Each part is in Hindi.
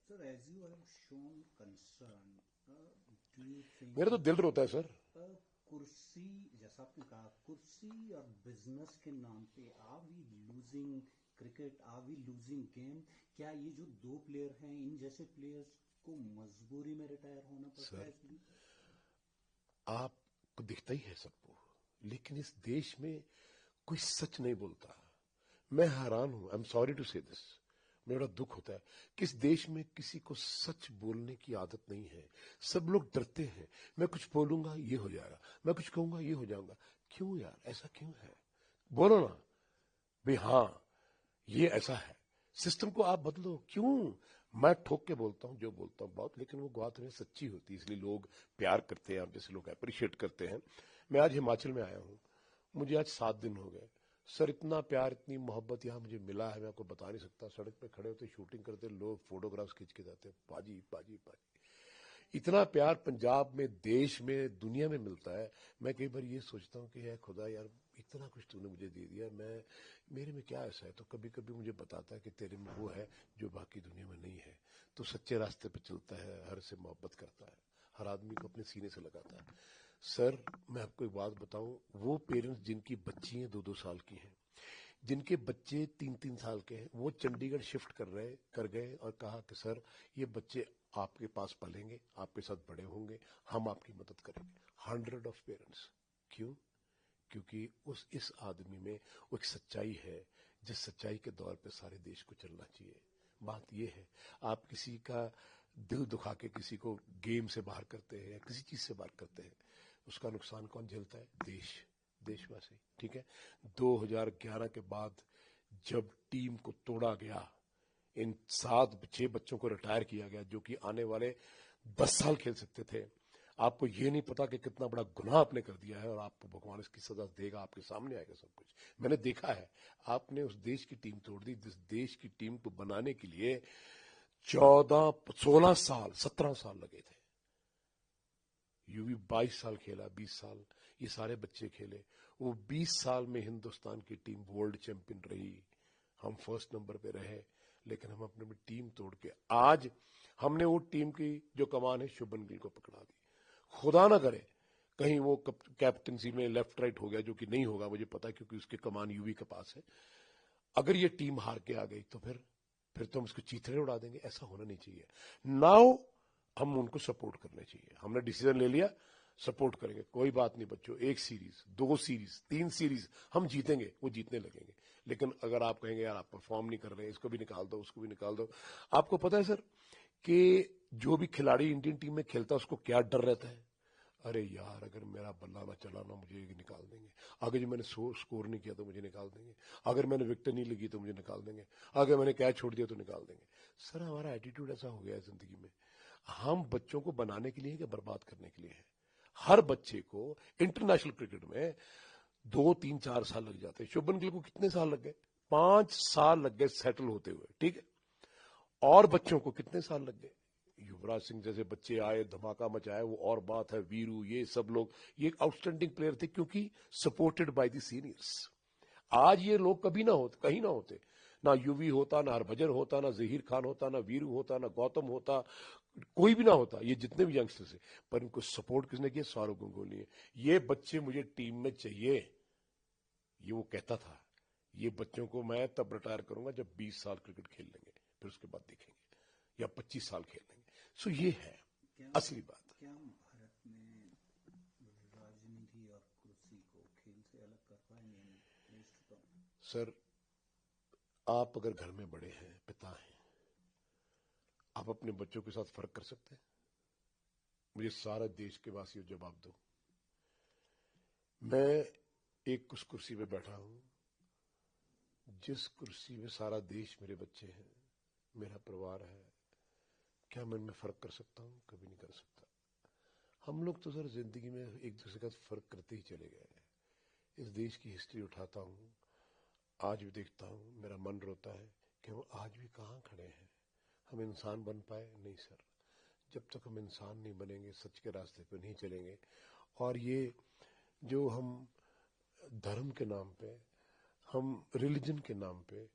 Sir, as you have shown concern, do you think मेरा तो दिल रोता है सर। कुर्सी, जैसा आपने कहा, कुर्सी और बिजनेस के नाम पे are we losing cricket, are we losing game? क्या ये जो दो प्लेयर हैं, इन जैसे प्लेयर्स को मजबूरी में रिटायर होना पड़ता है? सर आपको दिखता ही है सबको, लेकिन इस देश में कोई सच नहीं बोलता। मैं हैरान हूं, आई एम सॉरी टू से दिस, मेरा दुख होता है कि इस देश में किसी को सच बोलने की आदत नहीं है। सब लोग डरते हैं, मैं कुछ बोलूंगा ये हो जाएगा, मैं कुछ कहूंगा ये हो जाऊंगा। क्यों यार, ऐसा क्यों है? बोलो ना भाई, हाँ ये ऐसा है, सिस्टम को आप बदलो। क्यों? मैं ठोक के बोलता हूं जो बोलता हूं बहुत, लेकिन वो बात में सच्ची होती है, इसलिए लोग प्यार करते हैं, आप जैसे लोग अप्रिशिएट करते हैं। मैं आज हिमाचल में आया हूं, मुझे आज 7 दिन हो गए सर। इतना प्यार, इतनी मोहब्बत यहां मुझे मिला है, मैं आपको बता नहीं सकता। सड़क पे खड़े होते, शूटिंग करते, लोग फोटोग्राफ्स खींच के जाते हैं, बाजी बाजी बाजी। इतना प्यार पंजाब में, देश में, दुनिया में मिलता है। मैं कई बार ये सोचता हूँ कि यार खुदा, यार इतना कुछ तूने मुझे दे दिया, मैं मेरे में क्या ऐसा है? तो कभी कभी मुझे बताता है कि तेरे में वो है जो बाकी दुनिया में नहीं है। तो सच्चे रास्ते पे चलता है, हर से मोहब्बत करता है, हर आदमी को अपने सीने से लगाता है। सर मैं आपको एक बात बताऊं, वो पेरेंट्स जिनकी बच्ची हैं 2-2 साल की हैं, जिनके बच्चे 3-3 साल के हैं, वो चंडीगढ़ शिफ्ट कर गए और कहा कि सर ये बच्चे आपके पास पलेंगे, आपके साथ बड़े होंगे, हम आपकी मदद करेंगे। 100 ऑफ पेरेंट्स। क्यों? क्योंकि इस आदमी में वो एक सच्चाई है, जिस सच्चाई के दौर पे सारे देश को चलना चाहिए। बात यह है, आप किसी का दिल दुखा के किसी को गेम से बाहर करते हैं या किसी चीज से बाहर करते हैं, उसका नुकसान कौन झेलता है? देशवासी। ठीक है, 2011 के बाद जब टीम को तोड़ा गया, इन 7-6 बच्चों को रिटायर किया गया जो कि आने वाले 10 साल खेल सकते थे। आपको ये नहीं पता कि कितना बड़ा गुनाह आपने कर दिया है, और आपको भगवान इसकी सजा देगा, आपके सामने आएगा सब कुछ। मैंने देखा है, आपने उस देश की टीम तोड़ दी जिस देश की टीम को बनाने के लिए 16 साल 17 साल लगे थे। यूवी 22 साल खेला, 20 साल ये सारे बच्चे खेले। वो 20 साल में हिंदुस्तान की टीम वर्ल्ड चैंपियन रही, हम फर्स्ट नंबर पे रहे, लेकिन हम अपने टीम तोड़ के आज हमने वो टीम की जो कमान है शुभमन गिल को पकड़ा दी। खुदा ना करे कहीं वो कैप्टनसी में लेफ्ट राइट हो गया, जो कि नहीं होगा मुझे पता है, क्योंकि उसके कमान यूवी के पास है। अगर ये टीम हार के आ गई तो फिर तो हम उसको चीथड़े उड़ा देंगे। ऐसा होना नहीं चाहिए। नाउ हम उनको सपोर्ट करने चाहिए। हमने डिसीजन ले लिया, सपोर्ट करेंगे, कोई बात नहीं बच्चों, 1 सीरीज 2 सीरीज 3 सीरीज हम जीतेंगे, वो जीतने लगेंगे। लेकिन अगर आप कहेंगे यार आप परफॉर्म नहीं कर रहे हैं, इसको भी निकाल दो, उसको भी निकाल दो। आपको पता है सर कि जो भी खिलाड़ी इंडियन टीम में खेलता है उसको क्या डर रहता है? अरे यार अगर मेरा बल्ला ना चला ना, मुझे निकाल देंगे। अगर जो मैंने स्कोर नहीं किया तो मुझे निकाल देंगे। अगर मैंने विकेट नहीं लगी तो मुझे निकाल देंगे। अगर मैंने कैच छोड़ दिया तो निकाल देंगे। सर हमारा एटीट्यूड ऐसा हो गया है जिंदगी में। हम बच्चों को बनाने के लिए क्या बर्बाद करने के लिए है? हर बच्चे को इंटरनेशनल क्रिकेट में 2-3-4 साल लग जाते हैं। शुभमन गिल को कितने साल लग गए? 5 साल लग गए सेटल होते हुए। ठीक है, और बच्चों को कितने साल लग गए? युवराज सिंह जैसे बच्चे आए, धमाका मचाया, वो और बात है। वीरू, ये सब लोग ये आउटस्टैंडिंग प्लेयर थे क्योंकि सपोर्टेड बाय द सीनियर्स। आज ये लोग कभी ना होते, कहीं ना होते, ना यूवी होता, ना हरभजन होता, ना जहीर खान होता, ना वीरू होता, ना गौतम होता, कोई भी ना होता, ये जितने भी यंगस्टर्स है। पर इनको सपोर्ट किसने किया? सौरव गंगुली ने। ये बच्चे मुझे टीम में चाहिए, ये वो कहता था। ये बच्चों को मैं तब रिटायर करूंगा जब 20 साल क्रिकेट खेल लेंगे, फिर उसके बाद देखेंगे, या 25 साल खेल लेंगे। सो ये है असली बात। क्या भारत में राजनीति और कुर्सी को खेल से अलग कर पाएंगे? सर आप अगर घर में बड़े हैं, पिता हैं, आप अपने बच्चों के साथ फर्क कर सकते हैं? मुझे सारा देश के वासियों जवाब दो। मैं एक उस कुर्सी पे बैठा हूं जिस कुर्सी में सारा देश मेरे बच्चे हैं, मेरा परिवार है। क्या मैं इनमें फर्क कर सकता हूं? कभी नहीं कर सकता। हम लोग तो सर जिंदगी में एक दूसरे का फर्क करते ही चले गए। इस देश की हिस्ट्री उठाता हूं, आज भी देखता हूं, मेरा मन रोता है कि हम आज भी कहां खड़े हैं। हम इंसान बन पाए? नहीं सर। जब तक हम इंसान नहीं बनेंगे, सच के रास्ते पर नहीं चलेंगे, और ये जो हम धर्म के नाम पे, हम रिलीजन के नाम पे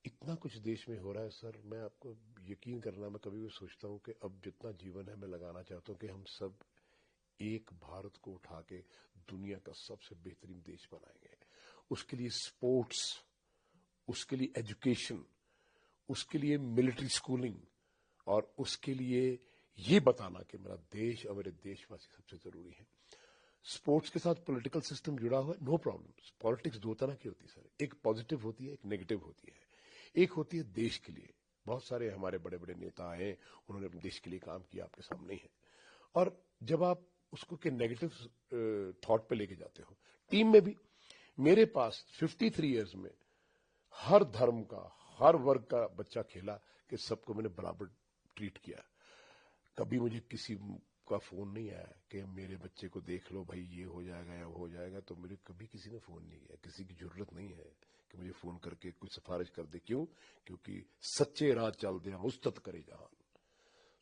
इतना कुछ देश में हो रहा है सर, मैं आपको यकीन करना, मैं कभी भी सोचता हूं कि अब जितना जीवन है मैं लगाना चाहता हूं कि हम सब एक भारत को उठा के दुनिया का सबसे बेहतरीन देश बनाएंगे। उसके लिए स्पोर्ट्स, उसके लिए एजुकेशन, उसके लिए मिलिट्री स्कूलिंग, और उसके लिए ये बताना कि मेरा देश और मेरे देशवासी सबसे जरूरी है। स्पोर्ट्स के साथ पॉलिटिकल सिस्टम जुड़ा हुआ है, नो प्रॉब्लम। पॉलिटिक्स दो तरह की होती है सर, एक पॉजिटिव होती है, एक नेगेटिव होती है। एक होती है देश के लिए, बहुत सारे हमारे बड़े बड़े नेता हैं, उन्होंने अपने देश के लिए काम किया, आपके सामने ही है। और जब आप उसको के नेगेटिव थॉट पे लेके जाते हो, टीम में भी मेरे पास 53 इयर्स में हर धर्म का, हर वर्ग का बच्चा खेला कि सबको मैंने बराबर ट्रीट किया। कभी मुझे किसी का फोन नहीं आया कि मेरे बच्चे को देख लो भाई, ये हो जाएगा या वो हो जाएगा, तो मुझे कभी किसी ने फोन नहीं किया। किसी की जरूरत नहीं है कि मुझे फोन करके कुछ सिफारिश कर दे। क्यों? क्योंकि सच्चे राह चल दे मुस्तत करे जहान।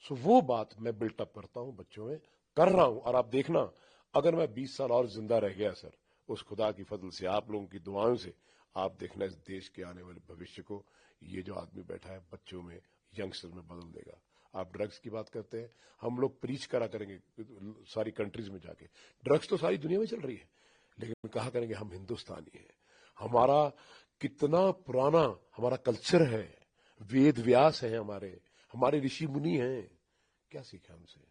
सो वो बात मैं बिल्टअप करता हूं, बच्चों में कर रहा हूं। और आप देखना, अगर मैं 20 साल और जिंदा रह गया सर, उस खुदा की फजल से, आप लोगों की दुआओं से, आप देखना इस देश के आने वाले भविष्य को ये जो आदमी बैठा है बच्चों में, यंगस्टर में बदल देगा। आप ड्रग्स की बात करते हैं, हम लोग प्रीच करा करेंगे सारी कंट्रीज में जाके, ड्रग्स तो सारी दुनिया में चल रही है, लेकिन कहा करेंगे हम हिंदुस्तानी हैं। हमारा कितना पुराना हमारा कल्चर है, वेद व्यास है, हमारे ऋषि मुनि हैं, क्या सीखा हमसे।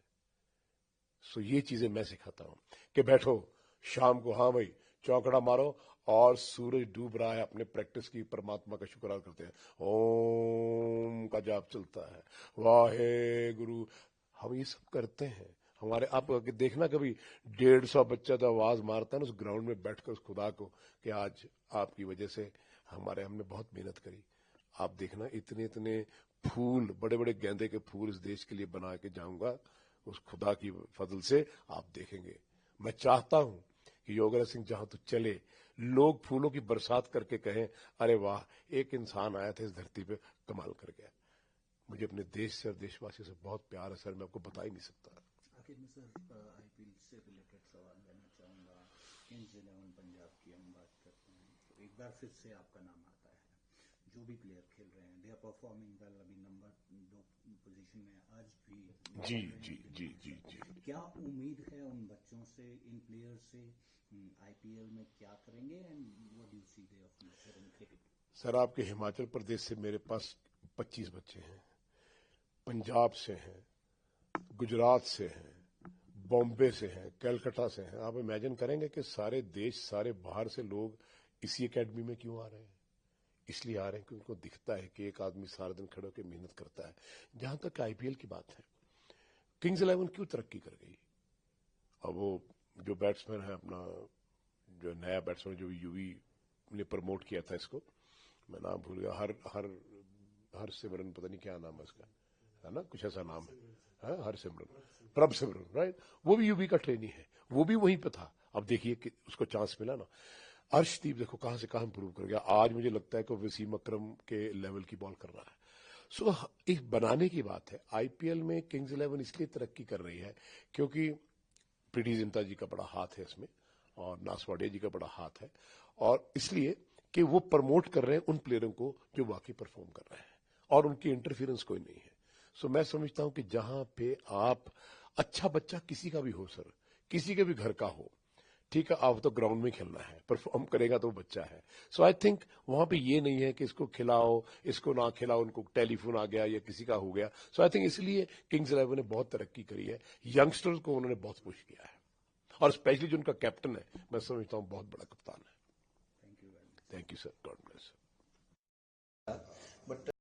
सो ये चीजें मैं सिखाता हूं कि बैठो शाम को, हाँ भाई चौकड़ा मारो, और सूरज डूब रहा है, अपने प्रैक्टिस की परमात्मा का शुक्र करते हैं, ओम का जाप चलता है, वाहे गुरु, हम ये सब करते हैं। हमारे आप देखना, कभी 150 बच्चा तो आवाज मारता है ना उस ग्राउंड में बैठकर उस खुदा को कि आज आपकी वजह से हमने बहुत मेहनत करी। आप देखना इतने इतने फूल, बड़े बड़े गेंदे के फूल इस देश के लिए बना के जाऊंगा उस खुदा की फजल से, आप देखेंगे। मैं चाहता हूं कि योगेंद्र सिंह जहां तो चले, लोग फूलों की बरसात करके कहें, अरे वाह, एक इंसान आया था इस धरती पे, कमाल कर गया। मुझे अपने देश से और देशवासियों से बहुत प्यार है सर, मैं आपको बता ही नहीं सकता। आखिर में सर, आईपीएल से रिलेटेड सवाल लेना चाहूंगा। किंग्स 11 पंजाब की हम बात करते हैं तो एक बार फिर से आपका नाम आता है। जो भी प्लेयर खेल रहे हैं, दे आर परफॉर्मिंग वेल। अभी नंबर 2 पोजीशन में आज भी जी जी जी जी जी। क्या उम्मीद है उन बच्चों से, इन प्लेयर से, आईपीएल में क्या करेंगे, and what do you see their future in cricket? Sir, आपके हिमाचल प्रदेश से मेरे पास 25 बच्चे हैं, पंजाब से हैं, गुजरात से हैं, बॉम्बे से हैं, कलकत्ता से हैं। आप इमेजिन करेंगे कि सारे देश, सारे बाहर से लोग इसी एकेडमी में क्यों आ रहे हैं? इसलिए आ रहे हैं कि उनको दिखता है कि एक आदमी सारा दिन खड़े होकर मेहनत करता है। जहां तक आईपीएल की बात है, किंग्स 11 क्यों तरक्की कर गई? अब वो जो बैट्समैन है अपना, जो नया बैट्समैन जो यूवी ने प्रमोट किया था इसको, मैं नाम भूल गया, हर सिमरन, पता नहीं क्या नाम है उसका, है ना, कुछ ऐसा नाम है, हर सिमरन, प्रभ सिमरन, राइट। वो भी यूवी का ट्रेनी है, वो भी वहीं पे था। अब देखिए कि उसको चांस मिला ना। अर्शदीप देखो कहां से कहां इंप्रूव कर गया। आज मुझे लगता है कि वसीम अकरम के लेवल की बॉल कर रहा है। सो एक बनाने की बात है। आईपीएल में किंग्स 11 इसलिए तरक्की कर रही है क्योंकि प्रीति जिंटा जी का बड़ा हाथ है इसमें, और नासवाडिया जी का बड़ा हाथ है, और इसलिए कि वो प्रमोट कर रहे हैं उन प्लेयरों को जो वाकई परफॉर्म कर रहे हैं, और उनकी इंटरफेरेंस कोई नहीं है। सो मैं समझता हूं कि जहां पे आप, अच्छा बच्चा किसी का भी हो सर, किसी के भी घर का हो, ठीक है, आप तो ग्राउंड में खेलना है, परफॉर्म करेगा तो वो बच्चा है। सो आई थिंक वहां पे ये नहीं है कि इसको खिलाओ, इसको ना खिलाओ, उनको टेलीफोन आ गया या किसी का हो गया। सो आई थिंक इसलिए किंग्स 11 ने बहुत तरक्की करी है, यंगस्टर्स को उन्होंने बहुत पुश किया है, और स्पेशली जो उनका कैप्टन है, मैं समझता हूं बहुत बड़ा कप्तान है। Thank you very much. Thank you sir, God bless. But